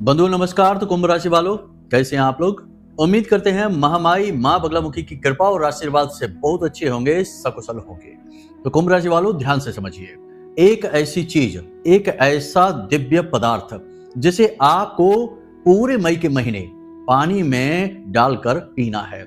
बंधु नमस्कार। तो कुंभ राशि वालों, कैसे हैं आप लोग? उम्मीद करते हैं महामाई मां बगलामुखी की कृपा और आशीर्वाद से बहुत अच्छे होंगे, सकुशल होंगे। तो कुंभ राशि वालों, ध्यान से समझिए। एक ऐसी चीज, एक ऐसा दिव्य पदार्थ जिसे आपको पूरे मई के महीने पानी में डालकर पीना है।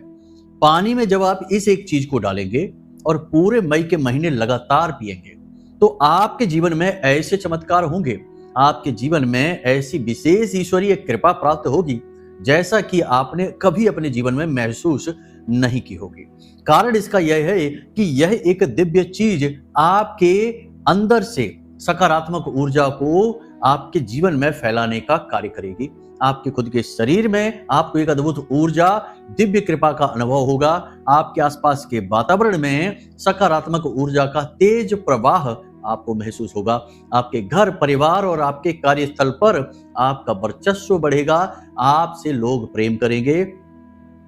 पानी में जब आप इस एक चीज को डालेंगे और पूरे मई के महीने लगातार पिएंगे तो आपके जीवन में ऐसे चमत्कार होंगे, आपके जीवन में ऐसी विशेष ईश्वरीय कृपा प्राप्त होगी जैसा कि आपने कभी अपने जीवन में महसूस नहीं की होगी। कारण इसका यह है कि यह एक दिव्य चीज आपके अंदर से सकारात्मक ऊर्जा को आपके जीवन में फैलाने का कार्य करेगी। आपके खुद के शरीर में आपको एक अद्भुत ऊर्जा, दिव्य कृपा का अनुभव होगा। आपके आसपास के वातावरण में सकारात्मक ऊर्जा का तेज प्रवाह आपको महसूस होगा। आपके घर परिवार और आपके कार्यस्थल पर आपका वर्चस्व बढ़ेगा, आपसे लोग प्रेम करेंगे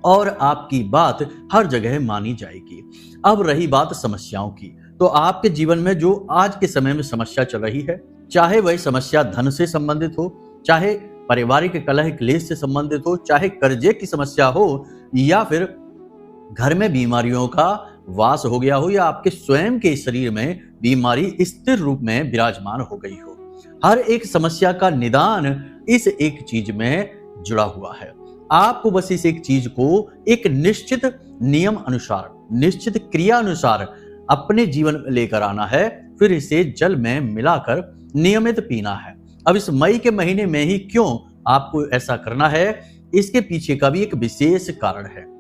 और आपकी बात हर जगह मानी जाएगी। अब रही बात समस्याओं की, तो आपके जीवन में जो आज के समय में समस्या चल रही है, चाहे वह समस्या धन से संबंधित हो, चाहे पारिवारिक कलह क्लेश से संबंधित हो, चाहे कर्जे की समस्या हो, या फिर घर में बीमारियों का वास हो गया हो, या आपके स्वयं के शरीर में बीमारी स्थिर रूप में विराजमान हो गई हो, हर एक समस्या का निदान इस एक चीज में जुड़ा हुआ है। आपको बस इस एक चीज को एक निश्चित नियम अनुसार, निश्चित क्रिया अनुसार अपने जीवन में लेकर आना है, फिर इसे जल में मिलाकर नियमित पीना है। अब इस मई के महीने में ही क्यों आपको ऐसा करना है, इसके पीछे का भी एक विशेष कारण है।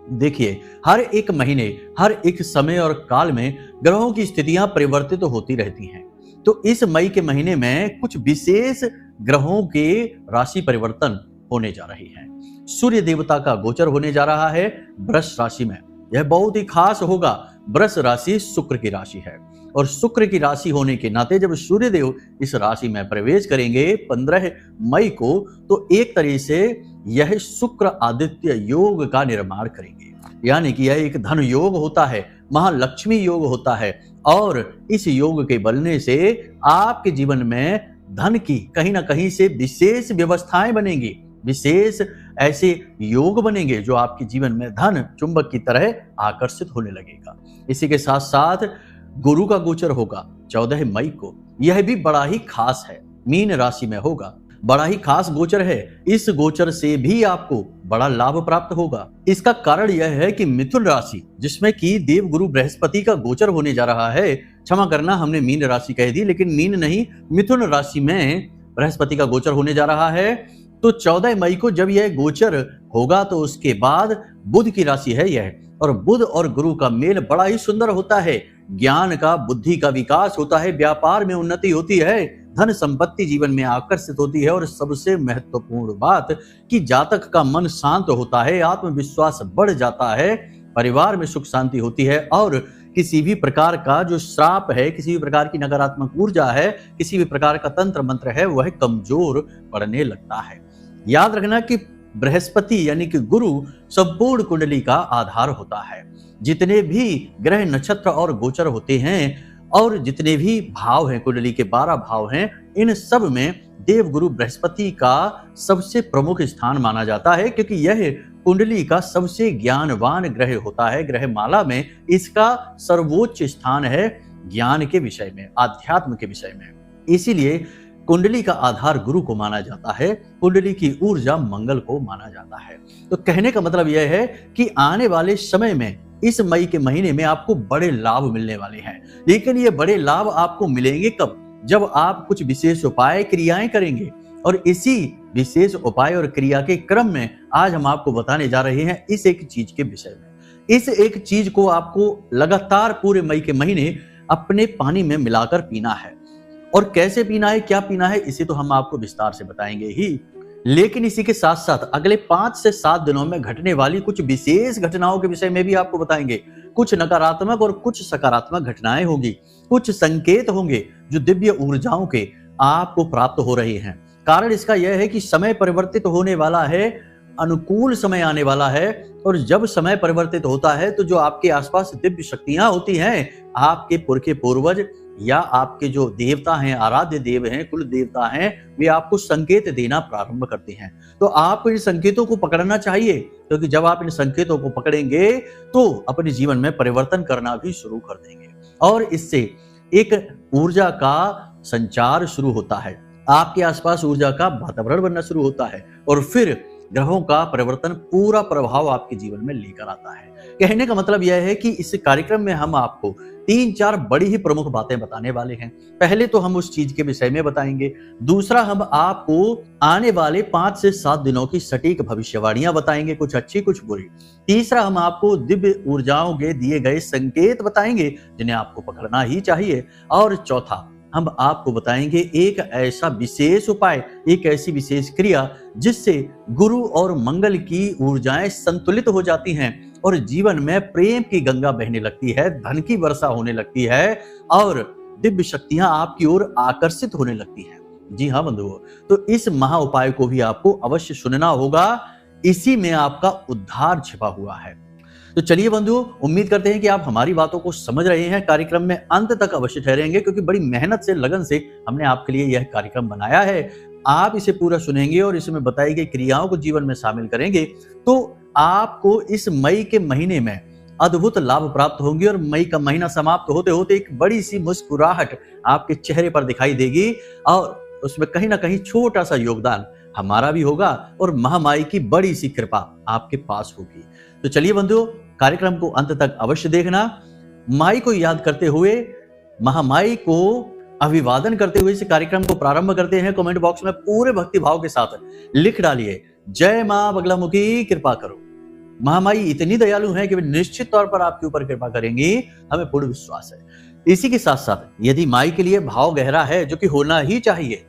देखिए, हर एक महीने, हर एक समय और काल में ग्रहों की स्थितियां परिवर्तित होती रहती हैं। तो इस मई के महीने में कुछ विशेष ग्रहों के राशि परिवर्तन होने जा रही हैं। सूर्य देवता का गोचर होने जा रहा है वृष राशि में। यह बहुत ही खास होगा। वृष राशि शुक्र की राशि है और शुक्र की राशि होने के नाते जब सूर्य देव इस राशि में प्रवेश करेंगे 15 मई को, तो एक तरह से यह शुक्र आदित्य योग का निर्माण करेंगे। यानी कि यह एक धन योग होता है, महालक्ष्मी योग होता है, और इस योग के बनने से आपके जीवन में धन की कहीं ना कहीं से विशेष व्यवस्थाएं बनेंगी, विशेष ऐसे योग बनेंगे जो आपके जीवन में धन चुंबक की तरह आकर्षित होने लगेगा। इसी के साथ साथ गुरु का गोचर होगा 14 मई को। यह भी बड़ा ही खास है, मीन राशि में होगा, बड़ा ही खास गोचर है। इस गोचर से भी आपको बड़ा लाभ प्राप्त होगा। इसका कारण यह है कि मिथुन राशि, जिसमें कि देव गुरु बृहस्पति का गोचर होने जा रहा है, क्षमा करना हमने मीन राशि कह दी, लेकिन मीन नहीं, मिथुन राशि में बृहस्पति का गोचर होने जा रहा है। तो 14 मई को जब यह गोचर होगा तो उसके बाद बुध की राशि है यह, और बुध और गुरु का मेल बड़ा ही सुंदर होता है। ज्ञान का, बुद्धि का विकास होता है, व्यापार में उन्नति होती है, धन संपत्ति जीवन में आकर्षित होती है, और सबसे महत्वपूर्ण बात कि जातक का मन शांत होता है, आत्मविश्वास बढ़ जाता है, परिवार में सुख शांति होती है, और किसी भी प्रकार का जो श्राप है, किसी भी प्रकार की नकारात्मक ऊर्जा है, किसी भी प्रकार का तंत्र मंत्र है, वह कमजोर पड़ने लगता है। याद रखना कि बृहस्पति यानी कि गुरु संपूर्ण कुंडली का आधार होता है। जितने भी ग्रह, नक्षत्र और गोचर होते हैं, और जितने भी भाव हैं, कुंडली के 12 भाव हैं, इन सब में देव गुरु बृहस्पति का सबसे प्रमुख स्थान माना जाता है, क्योंकि यह कुंडली का सबसे ज्ञानवान ग्रह होता है। ग्रह माला में इसका सर्वोच्च स्थान है ज्ञान के विषय में, आध्यात्म के विषय में। इसीलिए कुंडली का आधार गुरु को माना जाता है, कुंडली की ऊर्जा मंगल को माना जाता है। तो कहने का मतलब यह है कि आने वाले समय में, इस मई के महीने में आपको बड़े लाभ मिलने वाले हैं। लेकिन ये बड़े लाभ आपको मिलेंगे कब? जब आप कुछ विशेष उपाय, क्रियाएं करेंगे। और इसी विशेष उपाय और क्रिया के क्रम में आज हम आपको बताने जा रहे हैं इस एक चीज के विषय में। इस एक चीज को आपको लगातार पूरे मई के महीने अपने पानी में मिलाकर पीना है। और कैसे पीना है, क्या पीना है, इसे तो हम आपको विस्तार से बताएंगे ही, लेकिन इसी के साथ साथ अगले 5 से 7 दिनों में घटने वाली कुछ विशेष घटनाओं के विषय में भी आपको बताएंगे। कुछ नकारात्मक और कुछ सकारात्मक घटनाएं होंगी, कुछ संकेत होंगे जो दिव्य ऊर्जाओं के आपको प्राप्त हो रहे हैं। कारण इसका यह है कि समय परिवर्तित होने वाला है, अनुकूल समय आने वाला है, और जब समय परिवर्तित होता है तो जो आपके आसपास दिव्य शक्तियां होती हैं, आपके पुरखे पूर्वज या आपके जो देवता हैं, आराध्य देव हैं, कुल देवता हैं, वे आपको संकेत देना प्रारंभ करते हैं। तो आपको इन संकेतों को पकड़ना चाहिए, क्योंकि जब आप इन संकेतों को पकड़ेंगे तो अपने जीवन में परिवर्तन करना भी शुरू कर देंगे और इससे एक ऊर्जा का संचार शुरू होता है। आपके आसपास ऊर्जा का वातावरण बनना शुरू होता है और फिर ग्रहों का परिवर्तन पूरा प्रभाव आपके जीवन में लेकर आता है। कहने का मतलब यह है कि इस कार्यक्रम में हम आपको 3-4 बड़ी ही प्रमुख बातें बताने वाले हैं। पहले तो हम उस चीज के विषय में बताएंगे, दूसरा हम आपको आने वाले 5 से 7 दिनों की सटीक भविष्यवाणियां बताएंगे, कुछ अच्छी कुछ बुरी। तीसरा हम आपको दिव्य ऊर्जाओं के दिए गए संकेत बताएंगे जिन्हें आपको पकड़ना ही चाहिए। और चौथा हम आपको बताएंगे एक ऐसा विशेष उपाय, एक ऐसी विशेष क्रिया जिससे गुरु और मंगल की ऊर्जाएं संतुलित हो जाती हैं और जीवन में प्रेम की गंगा बहने लगती है, धन की वर्षा होने लगती है और दिव्य शक्तियां आपकी ओर आकर्षित होने लगती हैं। जी हाँ बंधुओं, तो इस महा उपाय को भी आपको अवश्य सुनना होगा, इसी में आपका उद्धार छिपा हुआ है। तो चलिए बंधुओं, उम्मीद करते हैं कि आप हमारी बातों को समझ रहे हैं। कार्यक्रम में अंत तक अवश्य ठहरेंगे, क्योंकि बड़ी मेहनत से, लगन से हमने आपके लिए यह कार्यक्रम बनाया है। आप इसे पूरा सुनेंगे और इसमें बताई गई क्रियाओं को जीवन में शामिल करेंगे तो आपको इस मई के महीने में अद्भुत लाभ प्राप्त होंगे और मई का महीना समाप्त होते होते एक बड़ी सी मुस्कुराहट आपके चेहरे पर दिखाई देगी और उसमें कहीं ना कहीं छोटा सा योगदान हमारा भी होगा और महामाई की बड़ी सी कृपा आपके पास होगी। तो चलिए बंधुओं, कार्यक्रम को अंत तक अवश्य देखना। माई को याद करते हुए, महामाई को अभिवादन करते हुए इस कार्यक्रम को प्रारंभ करते हैं। कमेंट बॉक्स में पूरे भक्ति भाव के साथ लिख डालिए, जय मां बगलामुखी कृपा करो। महामाई इतनी दयालु हैं कि वे निश्चित तौर पर आपके ऊपर कृपा करेंगी, हमें पूर्ण विश्वास है। इसी के साथ साथ यदि माई के लिए भाव गहरा है, जो कि होना ही चाहिए,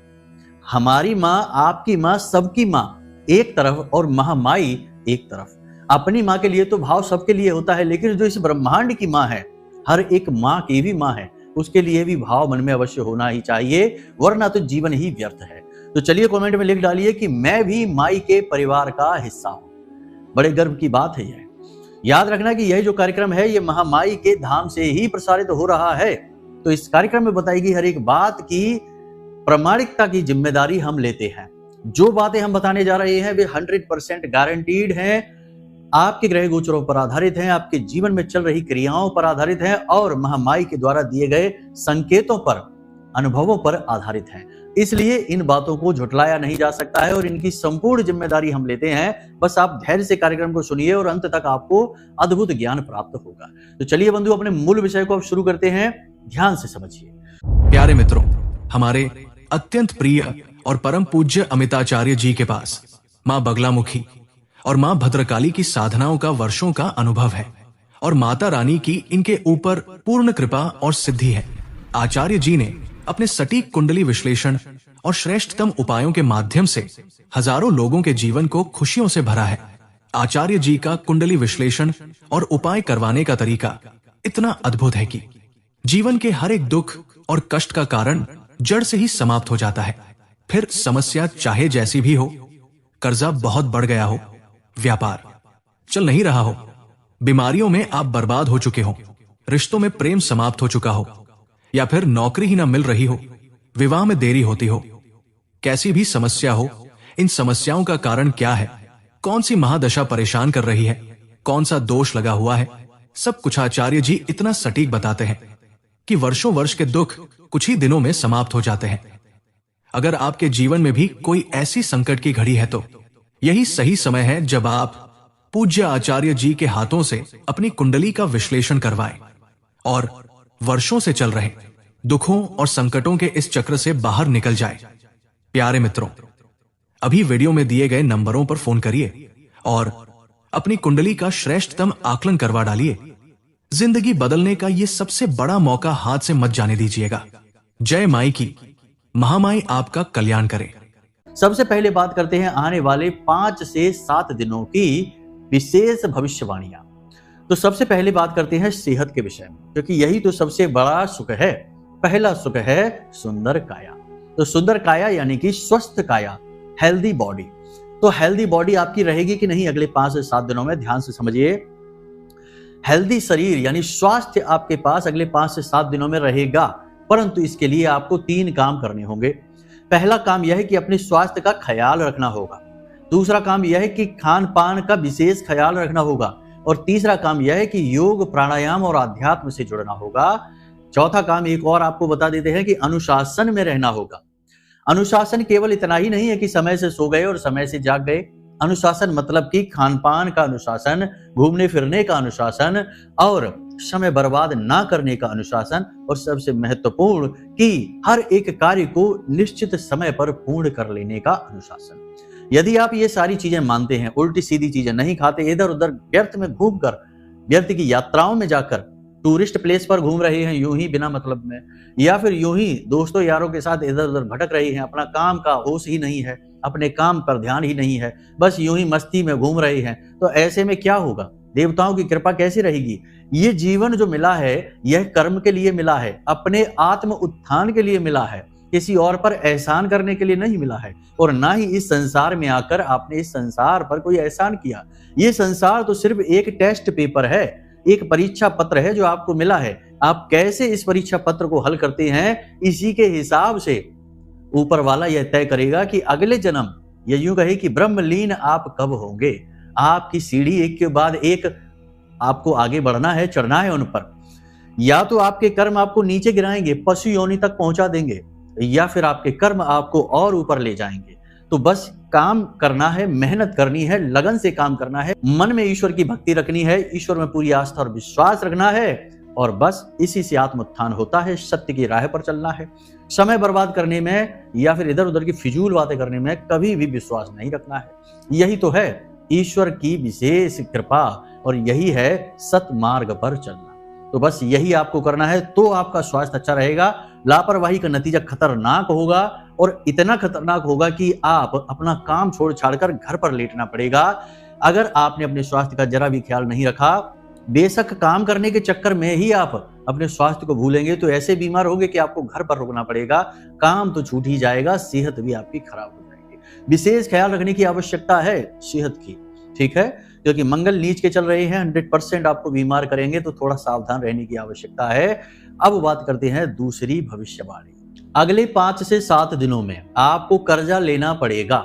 हमारी माँ, आपकी माँ, सबकी माँ एक तरफ और महामाई एक तरफ। अपनी माँ के लिए तो भाव सबके लिए होता है, लेकिन जो इस ब्रह्मांड की माँ है, हर एक माँ की भी माँ है, उसके लिए भी भाव मन में अवश्य होना ही चाहिए, वरना तो जीवन ही व्यर्थ है। तो चलिए कमेंट में लिख डालिए कि मैं भी माई के परिवार का हिस्सा हूं। बड़े गर्व की बात है यह। याद रखना कि यह जो कार्यक्रम है, ये महामाई के धाम से ही प्रसारित हो रहा है। तो इस कार्यक्रम में बताई गई हर एक बात की प्रामाणिकता की जिम्मेदारी हम लेते हैं। जो बातें हम बताने जा रहे हैं वे 100% गारंटीड हैं, आपके ग्रह गोचरों पर आधारित हैं, आपके जीवन में चल रही क्रियाओं पर आधारित हैं और महामाई के द्वारा दिए गए संकेतों पर, अनुभवों पर आधारित हैं। इसलिए इन बातों को झुटलाया नहीं जा सकता है और इनकी संपूर्ण जिम्मेदारी हम लेते हैं। बस आप धैर्य से कार्यक्रम को सुनिए और अंत तक आपको अद्भुत ज्ञान प्राप्त होगा। तो चलिए बंधु, अपने मूल विषय को अब शुरू करते हैं, ध्यान से समझिए। प्यारे मित्रों, हमारे अत्यंत प्रिय और परम पूज्य अमिताचार्य जी के पास माँ बगलामुखी और माँ भद्रकाली की साधनाओं का वर्षों का अनुभव है और माता रानी की इनके ऊपर पूर्ण कृपा और सिद्धि है। आचार्य जी ने अपने सटीक कुंडली विश्लेषण और श्रेष्ठतम उपायों के माध्यम से हजारों लोगों के जीवन को खुशियों से भरा है। आचार्य जी का कुंडली विश्लेषण और उपाय करवाने का तरीका इतना अद्भुत है कि जीवन के हर एक दुख और कष्ट का कारण जड़ से ही समाप्त हो जाता है। फिर समस्या चाहे जैसी भी हो, कर्जा बहुत बढ़ गया हो, व्यापार चल नहीं रहा हो, बीमारियों में आप बर्बाद हो चुके हो, रिश्तों में प्रेम समाप्त हो चुका हो, या फिर नौकरी ही ना मिल रही हो, विवाह में देरी होती हो, कैसी भी समस्या हो, इन समस्याओं का कारण क्या है, कौन सी महादशा परेशान कर रही है, कौन सा दोष लगा हुआ है, सब कुछ आचार्य जी इतना सटीक बताते हैं कि वर्षों वर्ष के दुख कुछ ही दिनों में समाप्त हो जाते हैं। अगर आपके जीवन में भी कोई ऐसी संकट की घड़ी है तो यही सही समय है जब आप पूज्य आचार्य जी के हाथों से अपनी कुंडली का विश्लेषण करवाएं और वर्षों से चल रहे दुखों और संकटों के इस चक्र से बाहर निकल जाए। प्यारे मित्रों, अभी वीडियो में दिए गए नंबरों पर फोन करिए और अपनी कुंडली का श्रेष्ठतम आकलन करवा डालिए। जिंदगी बदलने का ये सबसे बड़ा मौका हाथ से मत जाने दीजिएगा। जय माई की, महामाई आपका कल्याण करे। सबसे पहले बात करते हैं आने वाले 5 से 7 दिनों की विशेष भविष्यवाणियां। तो सबसे पहले बात करते हैं सेहत के विषय में, क्योंकि यही तो सबसे बड़ा सुख है। पहला सुख है सुंदर काया। तो सुंदर काया यानी कि स्वस्थ काया, हेल्दी बॉडी। तो हेल्दी बॉडी आपकी रहेगी कि नहीं अगले 5 से 7 दिनों में, ध्यान से समझिए। हेल्दी शरीर यानी स्वास्थ्य आपके पास अगले 5 से 7 दिनों में रहेगा। परंतु इसके लिए आपको 3 काम करने होंगे। पहला काम यह है कि अपने स्वास्थ्य का ख्याल रखना होगा। दूसरा काम यह है कि खान पान का विशेष ख्याल रखना होगा। और तीसरा काम यह है कि योग, प्राणायाम और अध्यात्म से जुड़ना होगा। चौथा काम एक और आपको बता देते हैं कि अनुशासन में रहना होगा। अनुशासन केवल इतना ही नहीं है कि समय से सो गए और समय से जाग गए। अनुशासन मतलब कि खान पान का अनुशासन, घूमने फिरने का अनुशासन और समय बर्बाद ना करने का अनुशासन, और सबसे महत्वपूर्ण कि हर एक कार्य को निश्चित समय पर पूर्ण कर लेने का अनुशासन। यदि आप ये सारी चीजें मानते हैं, उल्टी सीधी चीजें नहीं खाते, इधर उधर व्यर्थ में घूमकर, व्यर्थ की यात्राओं में जाकर, टूरिस्ट प्लेस पर घूम रहे हैं यूं ही बिना मतलब में, या फिर यूं ही दोस्तों यारों के साथ इधर उधर भटक रहे हैं, अपना काम का होश ही नहीं है, अपने काम पर ध्यान ही नहीं है, बस यूं ही मस्ती में घूम रहे हैं, तो ऐसे में क्या होगा? देवताओं की कृपा कैसी रहेगी? ये जीवन जो मिला है यह कर्म के लिए मिला है, अपने आत्म उत्थान के लिए मिला है, किसी और पर एहसान करने के लिए नहीं मिला है। और ना ही इस संसार में आकर आपने इस संसार पर कोई एहसान किया। ये संसार तो सिर्फ एक टेस्ट पेपर है, एक परीक्षा पत्र है जो आपको मिला है। आप कैसे इस परीक्षा पत्र को हल करते हैं, इसी के हिसाब से ऊपर वाला यह तय करेगा कि अगले जन्म, या यूं कहे कि ब्रह्मलीन आप कब होंगे। आपकी सीढ़ी एक के बाद एक आपको आगे बढ़ना है, चढ़ना है उन पर। या तो आपके कर्म आपको नीचे गिराएंगे, पशु योनि तक पहुंचा देंगे, या फिर आपके कर्म आपको और ऊपर ले जाएंगे। तो बस काम करना है, मेहनत करनी है, लगन से काम करना है, मन में ईश्वर की भक्ति रखनी है, ईश्वर में पूरी आस्था और विश्वास रखना है, और बस इसी से आत्मोत्थान होता है। सत्य की राह पर चलना है। समय बर्बाद करने में या फिर इधर उधर की फिजूल बातें करने में कभी भी विश्वास नहीं रखना है। यही तो है ईश्वर की विशेष कृपा, और यही है सतमार्ग पर चलना। तो बस यही आपको करना है, तो आपका स्वास्थ्य अच्छा रहेगा। लापरवाही का नतीजा खतरनाक होगा, और इतना खतरनाक होगा कि आप अपना काम छोड़ छाड़कर घर पर लेटना पड़ेगा अगर आपने अपने स्वास्थ्य का जरा भी ख्याल नहीं रखा। बेशक काम करने के चक्कर में ही आप अपने स्वास्थ्य को भूलेंगे तो ऐसे बीमार होंगे कि आपको घर पर रुकना पड़ेगा। काम तो छूट ही जाएगा, सेहत भी आपकी खराब हो जाएगी। विशेष ख्याल रखने की आवश्यकता है सेहत की, ठीक है, क्योंकि मंगल नीच के चल रहे हैं, 100% आपको बीमार करेंगे, तो थोड़ा सावधान रहने की आवश्यकता है। अब बात करते हैं दूसरी भविष्यवाणी। अगले 5 से 7 दिनों में आपको कर्जा लेना पड़ेगा।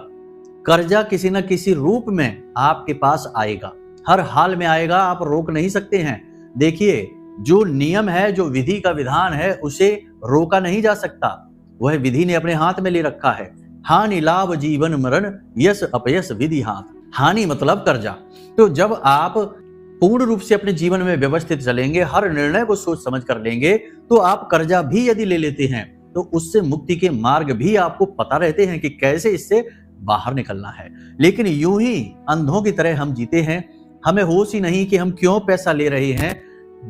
कर्जा किसी न किसी रूप में आपके पास आएगा, हर हाल में आएगा, आप रोक नहीं सकते हैं। देखिए, जो नियम है, जो विधि का विधान है, उसे रोका नहीं जा सकता, वह विधि ने अपने हाथ में ले रखा है। हानि लाभ जीवन मरण, यश अपयश विधि हाथ। हानि मतलब कर्जा। तो जब आप पूर्ण रूप से अपने जीवन में व्यवस्थित चलेंगे, हर निर्णय को सोच समझ कर लेंगे, तो आप कर्जा भी यदि ले लेते हैं तो उससे मुक्ति के मार्ग भी आपको पता रहते हैं कि कैसे इससे बाहर निकलना है। लेकिन यूं ही अंधों की तरह हम जीते हैं, हमें होश ही नहीं कि हम क्यों पैसा ले रहे हैं,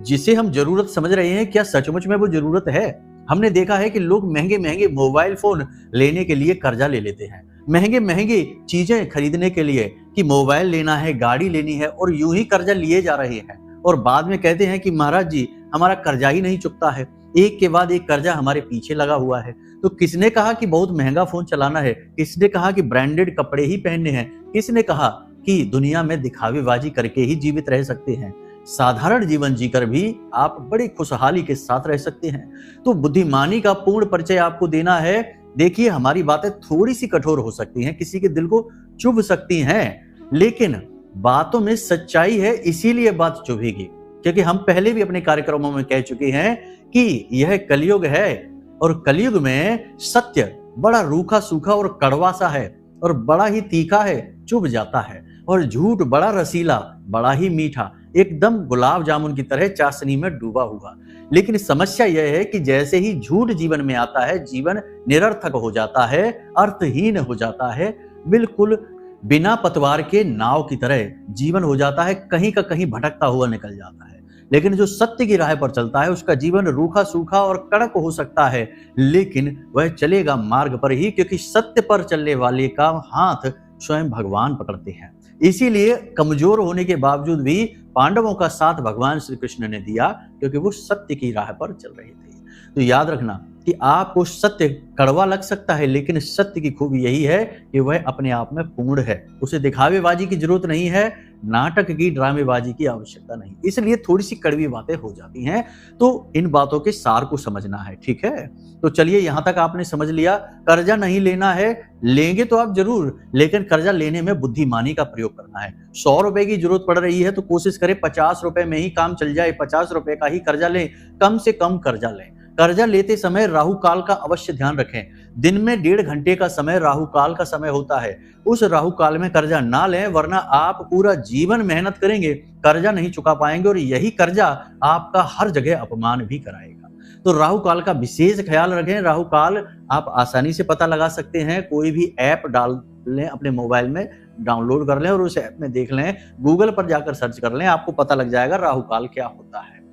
जिसे हम जरूरत समझ रहे हैं, क्या सचमुच में वो जरूरत है। हमने देखा है कि लोग महंगे महंगे मोबाइल फोन लेने के लिए कर्जा ले लेते हैं, महंगे महंगे चीजें खरीदने के लिए कि मोबाइल लेना है, गाड़ी लेनी है, और यूं ही कर्जा लिए जा रहे हैं। और बाद में कहते हैं कि महाराज जी हमारा कर्जा ही नहीं चुकता है, एक के बाद एक कर्जा हमारे पीछे लगा हुआ है। तो किसने कहा कि बहुत महंगा फोन चलाना है, किसने कहा कि ब्रांडेड कपड़े ही पहनने हैं, किसने कहा कि दुनिया में दिखावेबाजी करके ही जीवित रह सकते हैं। साधारण जीवन जीकर भी आप बड़ी खुशहाली के साथ रह सकते हैं। तो बुद्धिमानी का पूर्ण परिचय आपको देना है। देखिए, हमारी बातें थोड़ी सी कठोर हो सकती हैं, किसी के दिल को चुभ सकती हैं, लेकिन बातों में सच्चाई है, इसीलिए बात चुभेगी। क्योंकि हम पहले भी अपने कार्यक्रमों में कह चुके हैं कि यह कलयुग है, और कलयुग में सत्य बड़ा रूखा सूखा और कड़वा सा है, और बड़ा ही तीखा है, चुभ जाता है। और झूठ बड़ा रसीला, बड़ा ही मीठा, एकदम गुलाब जामुन की तरह चाशनी में डूबा हुआ। लेकिन समस्या यह है कि जैसे ही झूठ जीवन में आता है, जीवन निरर्थक हो जाता है, अर्थहीन हो जाता है, बिल्कुल बिना पतवार के नाव की तरह जीवन हो जाता है, कहीं का कहीं भटकता हुआ निकल जाता है। लेकिन जो सत्य की राह पर चलता है, उसका जीवन रूखा सूखा और कड़क हो सकता है, लेकिन वह चलेगा मार्ग पर ही, क्योंकि सत्य पर चलने वाले का हाथ स्वयं भगवान पकड़ते हैं। इसीलिए कमजोर होने के बावजूद भी पांडवों का साथ भगवान श्री कृष्ण ने दिया, क्योंकि वो सत्य की राह पर चल रहे थे। तो याद रखना, कि आपको सत्य कड़वा लग सकता है, लेकिन सत्य की खूबी यही है कि वह अपने आप में पूर्ण है। उसे दिखावेबाजी की जरूरत नहीं है, नाटक की, ड्रामेबाजी की आवश्यकता नहीं। इसलिए थोड़ी सी कड़वी बातें हो जाती हैं, तो इन बातों के सार को समझना है। ठीक है, तो चलिए यहां तक आपने समझ लिया। कर्जा नहीं लेना है, लेंगे तो आप जरूर, लेकिन कर्जा लेने में बुद्धिमानी का प्रयोग करना है। 100 रुपए की जरूरत पड़ रही है तो कोशिश करें 50 रुपए में ही काम चल जाए, 50 रुपए का ही कर्जा लें, कम से कम कर्जा लें। कर्जा लेते समय राहु काल का अवश्य ध्यान रखें। दिन में 1.5 घंटे का समय राहु काल का समय होता है। उस राहु काल में कर्जा ना लें, वरना आप पूरा जीवन मेहनत करेंगे, कर्जा नहीं चुका पाएंगे और यही कर्जा आपका हर जगह अपमान भी कराएगा। तो राहु काल का विशेष ख्याल रखें। राहु काल आप आसानी से पता लगा सकते हैं। कोई भी ऐप डाल लें, अपने मोबाइल में डाउनलोड कर लें और उस ऐप में देख लें, गूगल पर जाकर सर्च कर लें, आपको पता लग जाएगा राहु काल क्या होता है।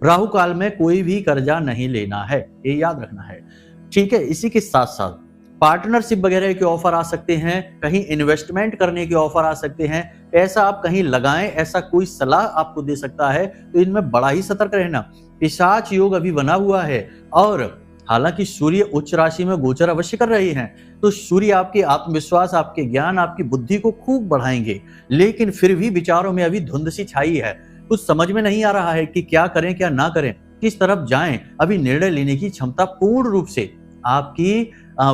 राहु काल में कोई भी कर्जा नहीं लेना है, ये याद रखना है। ठीक है, इसी के साथ साथ पार्टनरशिप वगैरह के ऑफर आ सकते हैं, कहीं इन्वेस्टमेंट करने के ऑफर आ सकते हैं, पैसा आप कहीं लगाएं, ऐसा कोई सलाह आपको दे सकता है, तो इनमें बड़ा ही सतर्क रहना। पिशाच योग अभी बना हुआ है और हालांकि सूर्य उच्च राशि में गोचर अवश्य कर रहे हैं, तो सूर्य आपके आत्मविश्वास, आपके ज्ञान, आपकी बुद्धि को खूब बढ़ाएंगे, लेकिन फिर भी विचारों में अभी धुंध सी छाई है। कुछ समझ में नहीं आ रहा है कि क्या करें क्या ना करें, किस तरफ जाएं। अभी निर्णय लेने की क्षमता पूर्ण रूप से आपकी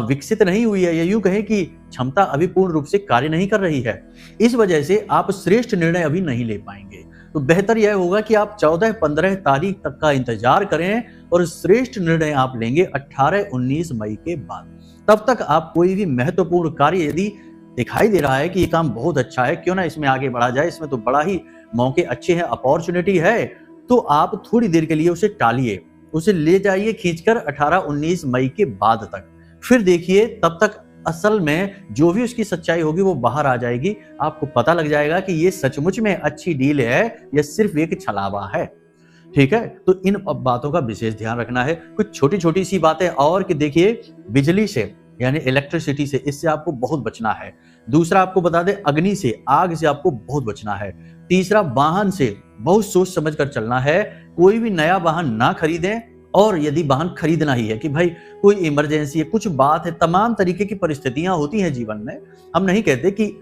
विकसित नहीं हुई है, या यूं कहें कि क्षमता अभी पूर्ण रूप से कार्य नहीं कर रही है। इस वजह से आप श्रेष्ठ निर्णय अभी नहीं ले पाएंगे। तो बेहतर यह होगा कि आप 14-15 तारीख तक का इंतजार करें और श्रेष्ठ निर्णय आप लेंगे 18-19 मई के बाद। तब तक आप कोई भी महत्वपूर्ण कार्य यदि दिखाई दे रहा है कि ये काम बहुत अच्छा है, क्यों ना इसमें आगे बढ़ा जाए, इसमें तो बड़ा ही मौके अच्छे हैं, अपॉर्चुनिटी है, तो आप थोड़ी देर के लिए उसे टालिए, उसे ले जाइए खींचकर 18-19 मई के बाद तक। फिर देखिए, तब तक असल में जो भी उसकी सच्चाई होगी वो बाहर आ जाएगी। आपको पता लग जाएगा कि ये सचमुच में अच्छी डील है या सिर्फ एक छलावा है। ठीक है, तो इन बातों का विशेष ध्यान रखना है। कुछ छोटी छोटी सी बातें और कि देखिए, बिजली से यानी इलेक्ट्रिसिटी से, इससे आपको बहुत बचना है। दूसरा आपको बता दें, अग्नि से, आग से आपको बहुत बचना है। तीसरा, वाहन से बहुत सोच समझ कर चलना है। कोई भी नया वाहन ना खरीदें, और यदि वाहन खरीदना ही है कि भाई कोई इमरजेंसी है, कुछ बात है, तमाम तरीके की परिस्थितियां होती हैं जीवन में, हम नहीं कहते कि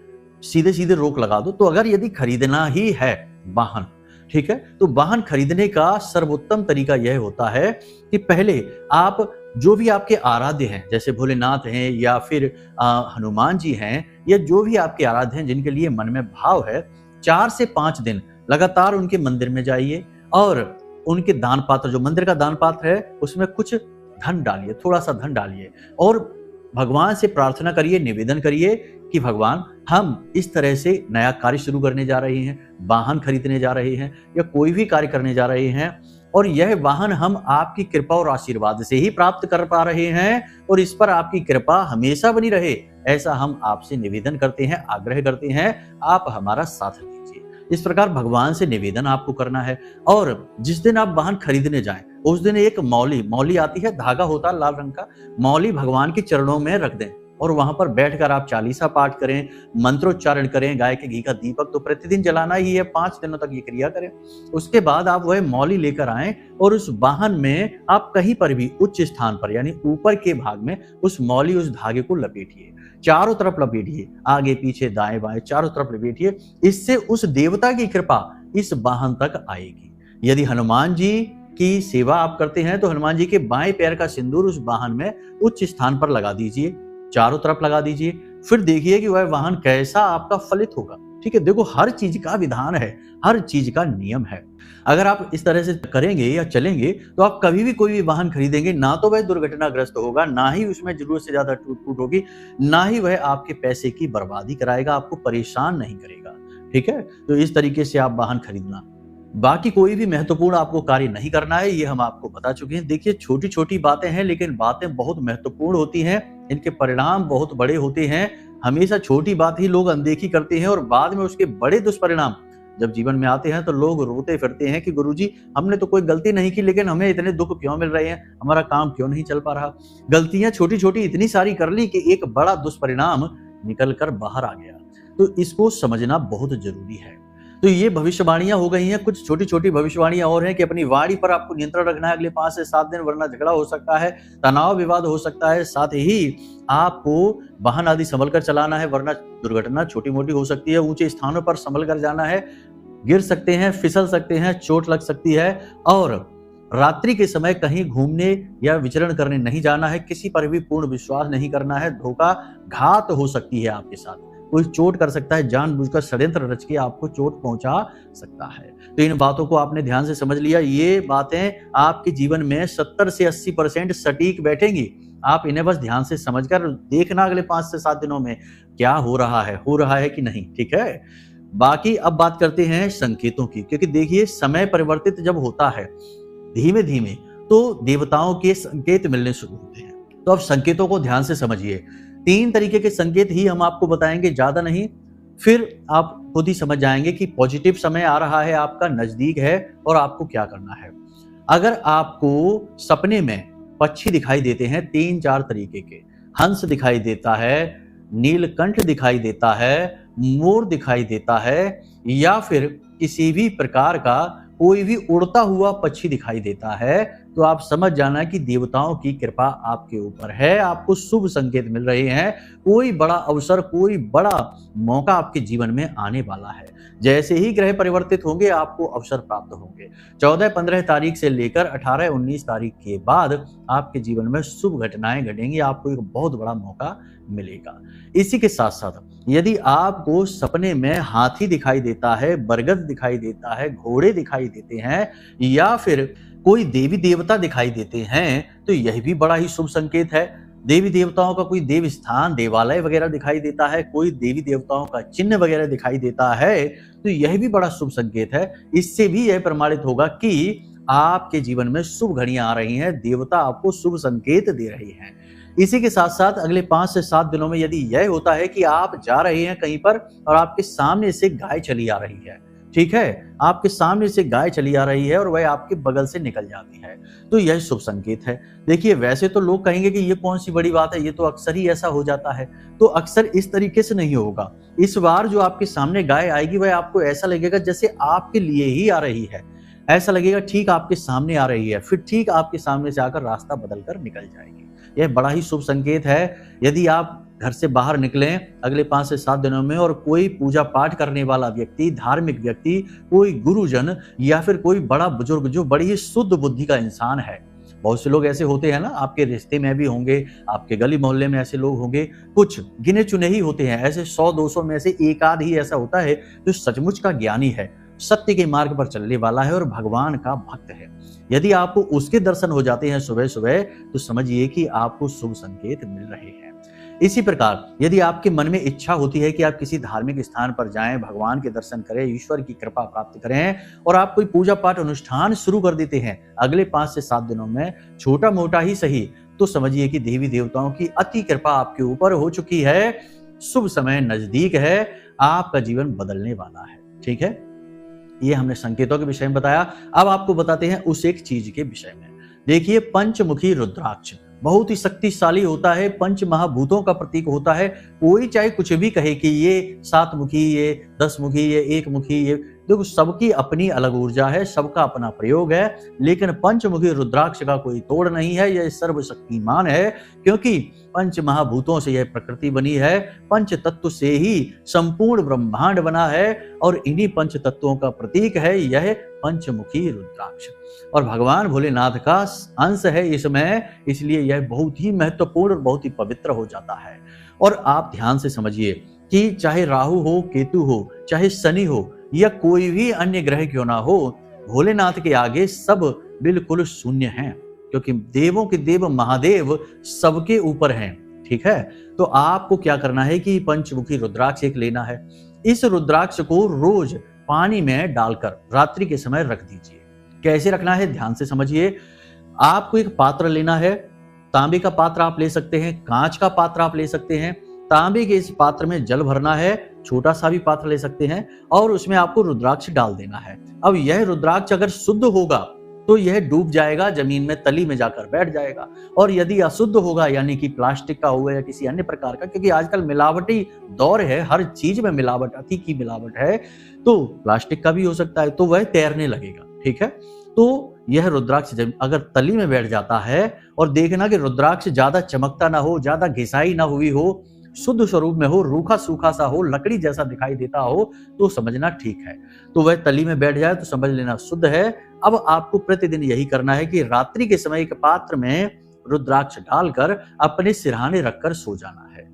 सीधे सीधे रोक लगा दो। तो अगर यदि खरीदना ही है वाहन, ठीक है, तो वाहन खरीदने का सर्वोत्तम तरीका यह होता है कि पहले आप जो भी आपके आराध्य हैं, जैसे भोलेनाथ हैं या फिर हनुमान जी हैं, या जो भी आपके आराध्य हैं जिनके लिए मन में भाव है, 4 से 5 दिन लगातार उनके मंदिर में जाइए और उनके दान पात्र, जो मंदिर का दान पात्र है, उसमें कुछ धन डालिए, थोड़ा सा धन डालिए और भगवान से प्रार्थना करिए, निवेदन करिए कि भगवान, हम इस तरह से नया कार्य शुरू करने जा रहे हैं, वाहन खरीदने जा रहे हैं या कोई भी कार्य करने जा रहे हैं, और यह वाहन हम आपकी कृपा और आशीर्वाद से ही प्राप्त कर पा रहे हैं, और इस पर आपकी कृपा हमेशा बनी रहे, ऐसा हम आपसे निवेदन करते हैं, आग्रह करते हैं, आप हमारा साथ दीजिए। इस प्रकार भगवान से निवेदन आपको करना है। और जिस दिन आप वाहन खरीदने जाएं, उस दिन एक मौली आती है, धागा होता है लाल रंग का, मौली भगवान के चरणों में रख दें और वहां पर बैठकर आप चालीसा पाठ करें, मंत्रोच्चारण करें। गाय के घी का दीपक तो प्रतिदिन जलाना ही है, 5 दिनों तक ये क्रिया करें। उसके बाद आप वह मौली लेकर आएं और उस वाहन में आप कहीं पर भी उच्च स्थान पर, यानी ऊपर के भाग में उस मौली, उस धागे को लपेटिए, चारों तरफ लपेटिए, आगे पीछे दाएं बाएं चारों तरफ लपेटिए। इससे उस देवता की कृपा इस वाहन तक आएगी। यदि हनुमान जी की सेवा आप करते हैं तो हनुमान जी के बाएं पैर का सिंदूर उस वाहन में उच्च स्थान पर लगा दीजिए, चारों तरफ लगा दीजिए। फिर देखिए कि वह वाहन कैसा आपका फलित होगा। ठीक है, देखो, हर चीज का विधान है, हर चीज का नियम है। अगर आप इस तरह से करेंगे या चलेंगे तो आप कभी भी कोई भी वाहन खरीदेंगे, ना तो वह दुर्घटनाग्रस्त होगा, ना ही उसमें जरूरत से ज्यादा टूट फूट होगी, ना ही वह आपके पैसे की बर्बादी कराएगा, आपको परेशान नहीं करेगा। ठीक है, तो इस तरीके से आप वाहन खरीदना। बाकी कोई भी महत्वपूर्ण आपको कार्य नहीं करना है, ये हम आपको बता चुके हैं। देखिए, छोटी छोटी बातें हैं, लेकिन बातें बहुत महत्वपूर्ण होती हैं, इनके परिणाम बहुत बड़े होते हैं। हमेशा छोटी बात ही लोग अनदेखी करते हैं और बाद में उसके बड़े दुष्परिणाम जब जीवन में आते हैं तो लोग रोते फिरते हैं कि गुरुजी, हमने तो कोई गलती नहीं की, लेकिन हमें इतने दुख क्यों मिल रहे हैं, हमारा काम क्यों नहीं चल पा रहा। गलतियां छोटी छोटी इतनी सारी कर ली कि एक बड़ा दुष्परिणाम निकल कर बाहर आ गया। तो इसको समझना बहुत जरूरी है। तो ये भविष्यवाणियां हो गई हैं, कुछ छोटी छोटी भविष्यवाणियां और हैं कि अपनी वाणी पर आपको नियंत्रण रखना है अगले 5 से 7 दिन, वरना झगड़ा हो सकता है, तनाव विवाद हो सकता है। साथ ही आपको वाहन आदि संभल कर चलाना है, वरना दुर्घटना छोटी मोटी हो सकती है। ऊंचे स्थानों पर संभल कर जाना है, गिर सकते हैं, फिसल सकते हैं, चोट लग सकती है। और रात्रि के समय कहीं घूमने या विचरण करने नहीं जाना है, किसी पर भी पूर्ण विश्वास नहीं करना है। धोखा घात हो सकती है आपके साथ, कोई चोट कर सकता है, जानबूझकर षड्यंत्र रच के आपको चोट पहुंचा सकता है। तो इन बातों को आपने ध्यान से समझ लिया। ये बातें आपके जीवन में 70 से 80% सटीक बैठेंगी। आप इन्हें बस ध्यान से समझकर देखना अगले 5 से 7 दिनों में क्या हो रहा है कि नहीं, ठीक है। बाकी अब बात करते हैं संकेतों की, क्योंकि देखिए समय परिवर्तित जब होता है धीमे धीमे, तो देवताओं के संकेत मिलने शुरू होते हैं। तो अब संकेतों को ध्यान से समझिए। 3 तरीके के संकेत ही हम आपको बताएंगे, ज्यादा नहीं। फिर आप खुद ही समझ जाएंगे कि पॉजिटिव समय आ रहा है, आपका नजदीक है और आपको क्या करना है। अगर आपको सपने में पक्षी दिखाई देते हैं 3-4 तरीके के, हंस दिखाई देता है, नीलकंठ दिखाई देता है, मोर दिखाई देता है, या फिर किसी भी प्रकार का कोई भी उड़ता हुआ पक्षी दिखाई देता है, तो आप समझ जाना कि देवताओं की कृपा आपके ऊपर है, आपको शुभ संकेत मिल रहे हैं। कोई बड़ा अवसर, कोई बड़ा मौका आपके जीवन में आने वाला है। जैसे ही ग्रह परिवर्तित होंगे आपको अवसर प्राप्त होंगे। 14-15 तारीख से लेकर 18-19 तारीख के बाद आपके जीवन में शुभ घटनाएं घटेंगी, आपको एक बहुत बड़ा मौका मिलेगा। इसी के साथ साथ यदि आपको सपने में हाथी दिखाई देता है, बरगद दिखाई देता है, घोड़े दिखाई देते हैं, या फिर कोई देवी देवता दिखाई देते हैं, तो यह भी बड़ा ही शुभ संकेत है। देवी देवताओं का कोई देव स्थान, देवालय वगैरह दिखाई देता है, कोई देवी देवताओं का चिन्ह वगैरह दिखाई देता है, तो यह भी बड़ा शुभ संकेत है। इससे भी यह प्रमाणित होगा कि आपके जीवन में शुभ घड़ियां आ रही हैं, देवता आपको शुभ संकेत दे रहे हैं। इसी के साथ साथ अगले 5 से 7 दिनों में यदि यह होता है कि आप जा रहे हैं कहीं पर और आपके सामने से गाय चली आ रही है, ठीक है, आपके सामने से गाय चली आ रही है और वह आपके बगल से निकल जाती है, तो यह शुभ संकेत है। देखिए, वैसे तो लोग कहेंगे कि ये कौन सी बड़ी बात है, ये तो अक्सर ही ऐसा हो जाता है, तो अक्सर इस तरीके से नहीं होगा। इस बार जो आपके सामने गाय आएगी वह आपको ऐसा लगेगा जैसे आपके लिए ही आ रही है, ऐसा लगेगा ठीक आपके सामने आ रही है, फिर ठीक आपके सामने से आकर रास्ता बदलकर निकल जाएगी। यह बड़ा ही शुभ संकेत है। यदि आप घर से बाहर निकलें अगले 5 से 7 दिनों में और कोई पूजा पाठ करने वाला व्यक्ति, धार्मिक व्यक्ति, कोई गुरुजन या फिर कोई बड़ा बुजुर्ग जो बड़ी ही शुद्ध बुद्धि का इंसान है, बहुत से लोग ऐसे होते हैं ना, आपके रिश्ते में भी होंगे, आपके गली मोहल्ले में ऐसे लोग होंगे, कुछ गिने चुने ही होते हैं, ऐसे 100-200 में से एक आध ही ऐसा होता है जो सचमुच का ज्ञानी है, सत्य के मार्ग पर चलने वाला है और भगवान का भक्त है। यदि आपको उसके दर्शन हो जाते हैं सुबह सुबह, तो समझिए कि आपको शुभ संकेत मिल रहे हैं। इसी प्रकार यदि आपके मन में इच्छा होती है कि आप किसी धार्मिक स्थान पर जाएं, भगवान के दर्शन करें, ईश्वर की कृपा प्राप्त करें, और आप कोई पूजा पाठ अनुष्ठान शुरू कर देते हैं अगले 5 से 7 दिनों में, छोटा मोटा ही सही, तो समझिए कि देवी देवताओं की अति कृपा आपके ऊपर हो चुकी है। शुभ समय नजदीक है, आपका जीवन बदलने वाला है। ठीक है, ये हमने संकेतों के विषय में बताया। अब आपको बताते हैं उस एक चीज के विषय में। देखिए, पंचमुखी रुद्राक्ष बहुत ही शक्तिशाली होता है, पंच महाभूतों का प्रतीक होता है। कोई चाहे कुछ भी कहे कि ये 7 मुखी, ये 10 मुखी, ये 1 मुखी, ये देखो, सबकी अपनी अलग ऊर्जा है, सबका अपना प्रयोग है, लेकिन पंचमुखी रुद्राक्ष का कोई तोड़ नहीं है। यह सर्वशक्तिमान है, क्योंकि पंच महाभूतों से यह प्रकृति बनी है, पंच तत्व से ही संपूर्ण ब्रह्मांड बना है, और इन्हीं पंच तत्वों का प्रतीक है यह पंचमुखी रुद्राक्ष। और भगवान भोलेनाथ का अंश है इसमें, इसलिए यह बहुत ही महत्वपूर्ण और बहुत ही पवित्र हो जाता है। और आप ध्यान से समझिए कि चाहे राहु हो, केतु हो, चाहे शनि हो, या कोई भी अन्य ग्रह क्यों ना हो, भोलेनाथ के आगे सब बिल्कुल शून्य हैं, क्योंकि देवों के देव महादेव सबके ऊपर हैं। ठीक है, तो आपको क्या करना है कि पंचमुखी रुद्राक्ष एक लेना है। इस रुद्राक्ष को रोज पानी में डालकर रात्रि के समय रख दीजिए। कैसे रखना है ध्यान से समझिए। आपको एक पात्र लेना है, तांबे का पात्र आप ले सकते हैं, कांच का पात्र आप ले सकते हैं। तांबे के इस पात्र में जल भरना है, छोटा सा भी पात्र ले सकते हैं, और उसमें आपको रुद्राक्ष डाल देना है। अब यह रुद्राक्ष अगर शुद्ध होगा तो यह डूब जाएगा, जमीन में तली में जाकर बैठ जाएगा। और यदि अशुद्ध होगा, यानी कि प्लास्टिक का होगा या किसी अन्य प्रकार का, क्योंकि आजकल मिलावटी दौर है, हर चीज में मिलावट, अति की मिलावट है, तो प्लास्टिक का भी हो सकता है, तो वह तैरने लगेगा। ठीक है, तो यह रुद्राक्ष अगर तली में बैठ जाता है, और देखना कि रुद्राक्ष ज्यादा चमकता ना हो, ज्यादा घिसाई ना हुई हो, शुद्ध स्वरूप में हो, रूखा सूखा सा हो, लकड़ी जैसा दिखाई देता हो, तो समझना ठीक है। तो वह तली में बैठ जाए तो समझ लेना शुद्ध है। अब आपको प्रतिदिन यही करना है कि रात्रि के समय एक पात्र में रुद्राक्ष डालकर अपने सिरहाने रखकर सो जाना है।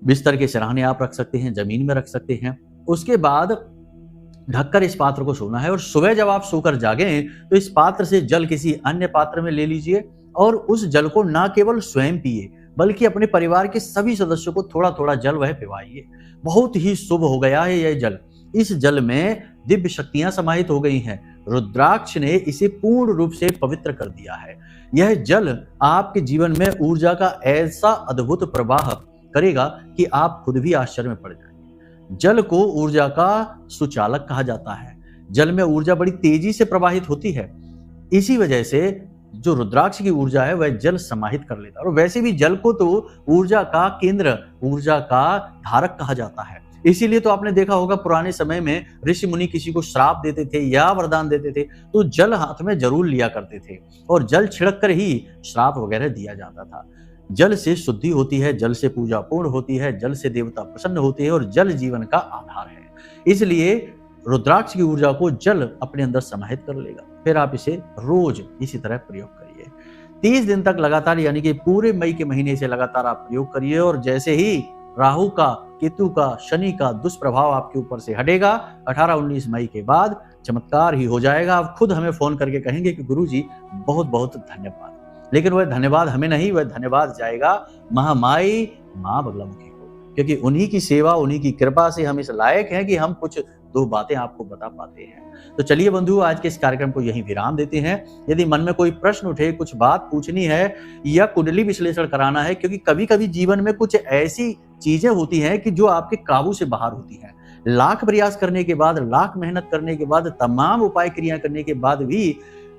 बिस्तर के सिरहाने आप रख सकते हैं, जमीन में रख सकते हैं। उसके बाद ढककर इस पात्र को सोना है, और सुबह जब आप सोकर जागें तो इस पात्र से जल किसी अन्य पात्र में ले लीजिए, और उस जल को ना केवल स्वयं पिए बल्कि अपने परिवार के सभी सदस्यों को थोड़ा थोड़ा जल वह पिवाइए। बहुत ही शुभ हो गया है यह जल। इस जल में दिव्य शक्तियां समाहित हो गई हैं। रुद्राक्ष ने इसे पूर्ण रूप से पवित्र कर दिया है। यह जल आपके जीवन में ऊर्जा का ऐसा अद्भुत प्रवाह करेगा कि आप खुद भी आश्चर्य में पड़ जाएंगे। जल को ऊर्जा का सुचालक कहा जाता है। जल में ऊर्जा बड़ी तेजी से प्रवाहित होती है। इसी वजह से जो रुद्राक्ष की ऊर्जा है वह जल समाहित कर लेता है। और वैसे भी जल को तो ऊर्जा का केंद्र, ऊर्जा का धारक कहा जाता है। इसीलिए तो आपने देखा होगा पुराने समय में ऋषि मुनि किसी को श्राप देते थे या वरदान देते थे तो जल हाथ में जरूर लिया करते थे, और जल छिड़क कर ही श्राप वगैरह दिया जाता था। जल से शुद्धि होती है, जल से पूजा पूर्ण होती है, जल से देवता प्रसन्न होते हैं, और जल जीवन का आधार है। इसलिए रुद्राक्ष की ऊर्जा को जल अपने अंदर समाहित कर लेगा। फिर आप इसे रोज इसी तरह प्रयोग करिए 30 दिन तक लगातार, यानी कि पूरे मई के महीने से लगातार आप प्रयोग करिए। और जैसे ही राहु का, केतु का, शनि का दुष्प्रभाव आपके ऊपर से हटेगा 18-19 मई के बाद चमत्कार ही हो जाएगा। आप खुद हमें फोन करके कहेंगे कि गुरुजी बहुत बहुत धन्यवाद। लेकिन वह धन्यवाद हमें नहीं, वह धन्यवाद जाएगा महामाई माँ बगलामुखी को, क्योंकि उन्हीं की सेवा, उन्हीं की कृपा से हम इस लायक हैं कि हम कुछ 2 बातें आपको बता पाते हैं। तो चलिए बंधु, आज के इस कार्यक्रम को यहीं विराम देते हैं। यदि मन में कोई प्रश्न उठे, कुछ बात पूछनी है या कुंडली विश्लेषण कराना है, क्योंकि कभी कभी जीवन में कुछ ऐसी चीजें होती हैं कि जो आपके काबू से बाहर होती हैं। लाख प्रयास करने के बाद, लाख मेहनत करने के बाद, तमाम उपाय क्रिया करने के बाद भी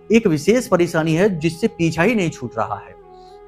एक विशेष परेशानी है जिससे पीछा ही नहीं छूट रहा है,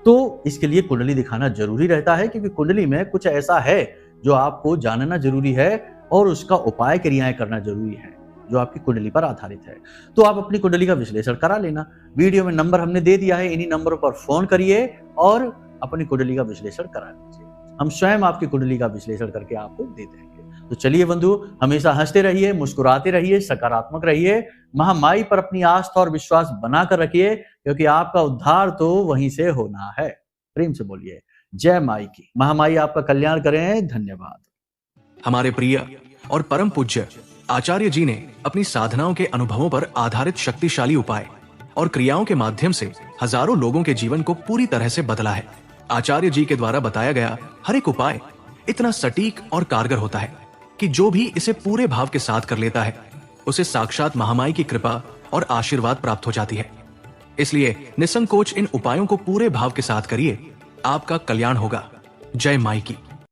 तो इसके लिए कुंडली दिखाना जरूरी रहता है। क्योंकि कुंडली में कुछ ऐसा है जो आपको जानना जरूरी है, और उसका उपाय क्रियाएं करना जरूरी है जो आपकी कुंडली पर आधारित है। तो आप अपनी कुंडली का विश्लेषण करा लेना। वीडियो में नंबर हमने दे दिया है, इन्हीं नंबरों पर फोन करिए और अपनी कुंडली का विश्लेषण करा लीजिए। हम स्वयं आपकी कुंडली का विश्लेषण करके आपको दे देंगे। तो चलिए बंधु, हमेशा हंसते रहिए, मुस्कुराते रहिए, सकारात्मक रहिए, महामाई पर अपनी आस्था और विश्वास बनाकर रखिए, क्योंकि आपका उद्धार तो वहीं से होना है। प्रेम से बोलिए जय माई की। महामाई आपका कल्याण करें। धन्यवाद। हमारे प्रिय और परम पूज्य आचार्य जी ने अपनी साधनाओं के अनुभवों पर आधारित शक्तिशाली उपाय और क्रियाओं के माध्यम से हजारों लोगों के जीवन को पूरी तरह से बदला है। आचार्य जी के द्वारा बताया गया हर एक उपाय इतना सटीक और कारगर होता है कि जो भी इसे पूरे भाव के साथ कर लेता है उसे साक्षात महामाई की कृपा और आशीर्वाद प्राप्त हो जाती है। इसलिए निसंकोच इन उपायों को पूरे भाव के साथ करिए, आपका कल्याण होगा। जय माई की।